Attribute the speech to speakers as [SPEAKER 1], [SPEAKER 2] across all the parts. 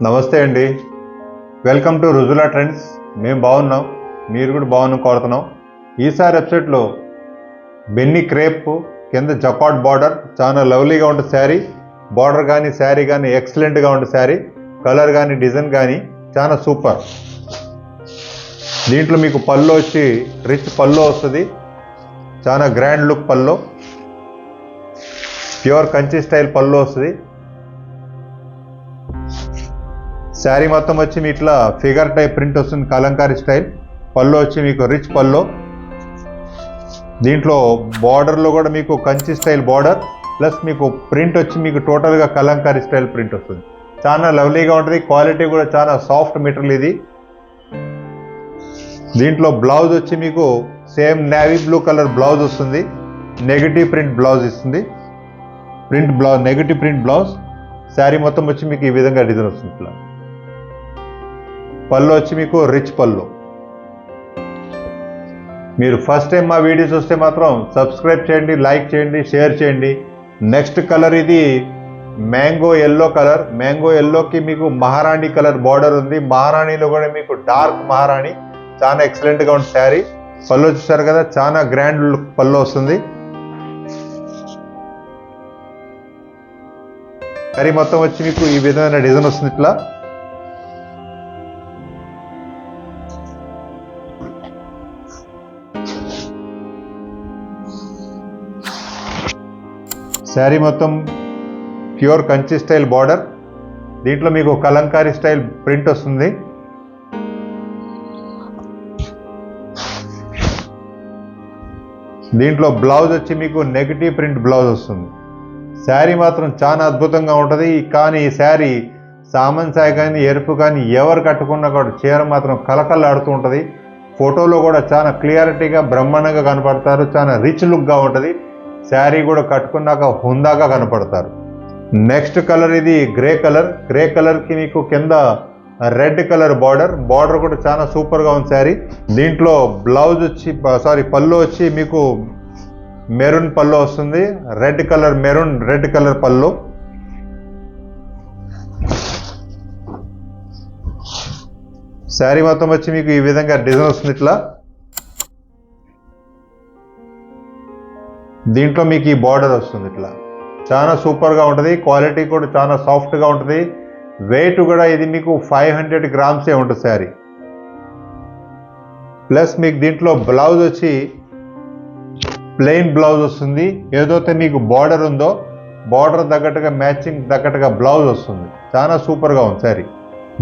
[SPEAKER 1] నమస్తే అండి. Welcome to Rujula trends. మేము బాగున్నాం, మీరు కూడా బాగున్నాం కోరుతున్నాం. ఈసారి వెబ్సైట్లో బెన్నీ క్రేప్ కింద జకాట్ బార్డర్, చాలా లవ్లీగా ఉంటుంది శారీ. బార్డర్ కానీ శారీ కానీ ఎక్సలెంట్గా ఉంటుంది శారీ. కలర్ కానీ డిజైన్ కానీ చాలా సూపర్. దీంట్లో మీకు పళ్ళు వచ్చి రిచ్ పళ్ళు వస్తుంది, చాలా గ్రాండ్ లుక్ పళ్ళు, ప్యూర్ కంచి స్టైల్ పళ్ళు వస్తుంది. శారీ మొత్తం వచ్చి మీ ఇట్లా ఫిగర్ టైప్ ప్రింట్ వస్తుంది, కలంకారీ స్టైల్. పళ్ళు వచ్చి మీకు రిచ్ పళ్ళు. దీంట్లో బార్డర్లో కూడా మీకు కంచి స్టైల్ బార్డర్ ప్లస్ మీకు ప్రింట్ వచ్చి మీకు టోటల్గా కలంకారీ స్టైల్ ప్రింట్ వస్తుంది. చాలా లవ్లీగా ఉంటుంది, క్వాలిటీ కూడా చాలా సాఫ్ట్ మెటీరియల్ ఇది. దీంట్లో బ్లౌజ్ వచ్చి మీకు same navy blue colour blouse వస్తుంది, నెగటివ్ ప్రింట్ బ్లౌజ్ ఇస్తుంది. Negative print blouse. శారీ మొత్తం వచ్చి మీకు ఈ విధంగా డిజైన్ వస్తుంది. ఇట్లా పళ్ళు వచ్చి మీకు రిచ్ పళ్ళు. మీరు ఫస్ట్ టైం మా వీడియోస్ వస్తే మాత్రం సబ్స్క్రైబ్ చేయండి, లైక్ చేయండి, షేర్ చేయండి. నెక్స్ట్ కలర్ ఇది మ్యాంగో ఎల్లో కలర్. మ్యాంగో ఎల్లోకి మీకు మహారాణి కలర్ బార్డర్ ఉంది. మహారాణిలో కూడా మీకు డార్క్ మహారాణి, చాలా ఎక్సలెంట్గా ఉంటుంది శారీ. పళ్ళు చూసారు కదా, చాలా గ్రాండ్ లుక్ పళ్ళు వస్తుంది. శారీ మొత్తం వచ్చి మీకు ఈ విధమైన డిజైన్ వస్తుంది. ఇట్లా శారీ మొత్తం ప్యూర్ కంచి స్టైల్ బార్డర్. దీంట్లో మీకు కలంకారీ స్టైల్ ప్రింట్ వస్తుంది. దీంట్లో బ్లౌజ్ వచ్చి మీకు నెగటివ్ ప్రింట్ బ్లౌజ్ వస్తుంది. శారీ మాత్రం చాలా అద్భుతంగా ఉంటుంది. కానీ ఈ శారీ సామన్ సాయి కానీ ఎరుపు కానీ ఎవరు కట్టుకున్నా కూడా చీర మాత్రం కలకల్లాడుతూ ఉంటుంది. ఫోటోలో కూడా చాలా క్లియారిటీగా బ్రహ్మాండంగా కనపడతారు, చాలా రిచ్ లుక్గా ఉంటుంది. శారీ కూడా కట్టుకున్నాక హుందాగా కనపడతారు. నెక్స్ట్ కలర్ ఇది గ్రే కలర్. గ్రే కలర్కి మీకు కింద రెడ్ కలర్ బార్డర్ కూడా చాలా సూపర్గా ఉంది శారీ. దీంట్లో బ్లౌజ్ వచ్చి పళ్ళు వచ్చి మీకు మెరూన్ పళ్ళు వస్తుంది, రెడ్ కలర్ పళ్ళు. శారీ మొత్తం వచ్చి మీకు ఈ విధంగా డిజైన్ వస్తుంది. ఇట్లా దీంట్లో మీకు ఈ బార్డర్ వస్తుంది. ఇట్లా చాలా సూపర్గా ఉంటుంది, క్వాలిటీ కూడా చాలా సాఫ్ట్గా ఉంటుంది. వెయిట్ కూడా ఇది మీకు 500 గ్రామ్సే ఉంటుంది శారీ. ప్లస్ మీకు దీంట్లో బ్లౌజ్ వచ్చి ప్లెయిన్ బ్లౌజ్ వస్తుంది. ఏదైతే మీకు బార్డర్ ఉందో బార్డర్ తగ్గట్టుగా మ్యాచింగ్ తగ్గట్టుగా బ్లౌజ్ వస్తుంది. చాలా సూపర్గా ఉంది శారీ.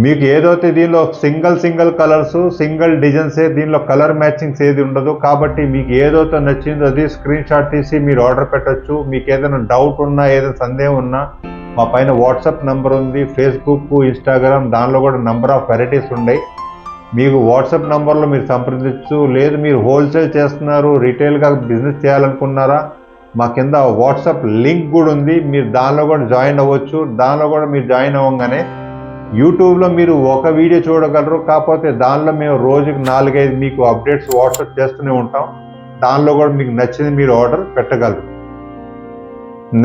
[SPEAKER 1] మీకు ఏదైతే దీనిలో సింగిల్ కలర్స్, సింగిల్ డిజైన్సే, దీనిలో కలర్ మ్యాచింగ్స్ ఏది ఉండదు. కాబట్టి మీకు ఏదైతే నచ్చిందో అది స్క్రీన్ షాట్ తీసి మీరు ఆర్డర్ పెట్టచ్చు. మీకు ఏదైనా డౌట్ ఉన్నా, ఏదైనా సందేహం ఉన్నా మా పైన వాట్సాప్ నెంబర్ ఉంది, ఫేస్బుక్, ఇన్స్టాగ్రామ్, దానిలో కూడా నెంబర్ ఆఫ్ వెరైటీస్ ఉన్నాయి. మీకు వాట్సాప్ నెంబర్లో మీరు సంప్రదించచ్చు. లేదు మీరు హోల్సేల్ చేస్తున్నారు, రీటైల్గా బిజినెస్ చేయాలనుకున్నారా, మా కింద వాట్సాప్ లింక్ కూడా ఉంది, మీరు దానిలో కూడా జాయిన్ అవ్వచ్చు. దానిలో కూడా మీరు జాయిన్ అవ్వగానే యూట్యూబ్లో మీరు ఒక వీడియో చూడగలరు. కాకపోతే దానిలో మేము రోజుకి 4-5 మీకు అప్డేట్స్ వాట్సాప్ చేస్తూనే ఉంటాం. దానిలో కూడా మీకు నచ్చింది మీరు ఆర్డర్ పెట్టగలరు.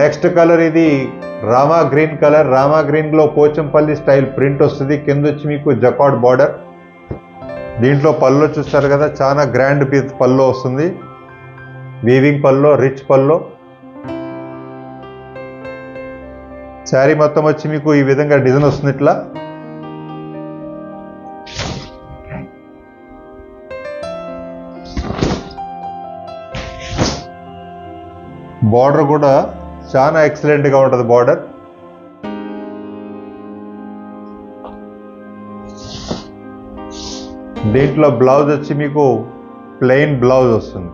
[SPEAKER 1] నెక్స్ట్ కలర్ ఇది రామా గ్రీన్ కలర్. రామా గ్రీన్లో పోచంపల్లి స్టైల్ ప్రింట్ వస్తుంది. కింద వచ్చి మీకు జకాట్ బార్డర్. దీంట్లో పళ్ళు చూస్తారు కదా, చాలా గ్రాండ్ పీస్ పళ్ళు వస్తుంది. వీవింగ్ పళ్ళు, రిచ్ పళ్ళు. శారీ మొత్తం వచ్చి మీకు ఈ విధంగా డిజైన్ వస్తుంది. ఇట్లా బార్డర్ కూడా చాలా ఎక్సలెంట్గా ఉంటుంది బార్డర్. దీంట్లో బ్లౌజ్ వచ్చి మీకు ప్లెయిన్ బ్లౌజ్ వస్తుంది.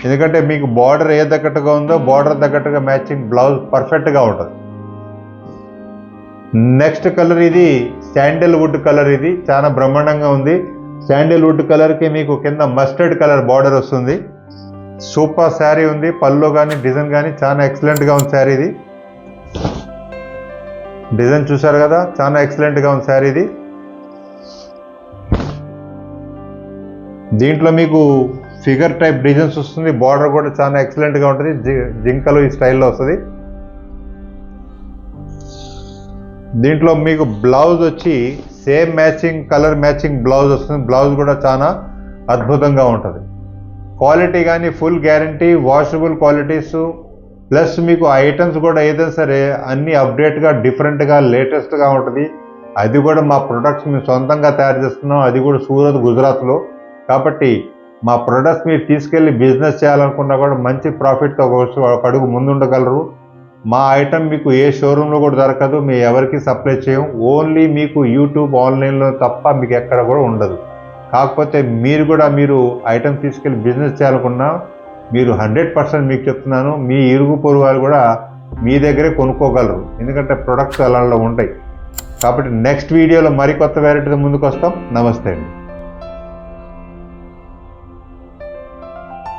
[SPEAKER 1] ఎందుకంటే మీకు బార్డర్ ఏ తగ్గట్టుగా ఉందో బార్డర్ తగ్గట్టుగా మ్యాచింగ్ బ్లౌజ్ పర్ఫెక్ట్గా ఉంటుంది. నెక్స్ట్ కలర్ ఇది శాండిల్వుడ్ కలర్. ఇది చాలా బ్రహ్మాండంగా ఉంది. శాండిల్వుడ్ కలర్కి మీకు కింద మస్టర్డ్ కలర్ బార్డర్ వస్తుంది. సూపర్ శారీ ఉంది. పళ్ళు కానీ డిజైన్ కానీ చాలా ఎక్సలెంట్గా ఉంది శారీ. ఇది డిజైన్ చూసారు కదా, చాలా ఎక్సలెంట్గా ఉంది శారీ ఇది. దీంట్లో మీకు ఫిగర్ టైప్ డిజైన్స్ వస్తుంది. బార్డర్ కూడా చాలా ఎక్సలెంట్గా ఉంటుంది, జింకలు ఈ స్టైల్లో వస్తుంది. దీంట్లో మీకు బ్లౌజ్ వచ్చి same matching colour matching blouse వస్తుంది. బ్లౌజ్ కూడా చాలా అద్భుతంగా ఉంటుంది. క్వాలిటీ కానీ full guarantee, washable qualities, plus మీకు ఐటమ్స్ కూడా ఏదైనా సరే అన్నీ అప్డేట్గా డిఫరెంట్గా లేటెస్ట్గా ఉంటుంది. అది కూడా మా ప్రొడక్ట్స్ మేము సొంతంగా తయారు చేస్తున్నాం, అది కూడా సూరత్ గుజరాత్లో. కాబట్టి మా ప్రొడక్ట్స్ మీరు తీసుకెళ్ళి బిజినెస్ చేయాలనుకున్నా కూడా మంచి ప్రాఫిట్తో ఒక అడుగు ముందుండగలరు. మా ఐటమ్ మీకు ఏ షోరూంలో కూడా దొరకదు, మేము ఎవరికి సప్లై చేయం. ఓన్లీ మీకు యూట్యూబ్ ఆన్లైన్లో తప్ప మీకు ఎక్కడ కూడా ఉండదు. కాకపోతే మీరు ఐటమ్ తీసుకెళ్ళి బిజినెస్ చేయాలనుకున్నా మీరు 100% మీకు చెప్తున్నాను, మీ ఇరుగు పొరుగు వాళ్ళు కూడా మీ దగ్గరే కొనుక్కోగలరు. ఎందుకంటే ప్రొడక్ట్స్ అలా ఉంటాయి. కాబట్టి నెక్స్ట్ వీడియోలో మరికొత్త వెరైటీతో ముందుకు వస్తాం. నమస్తే అండి.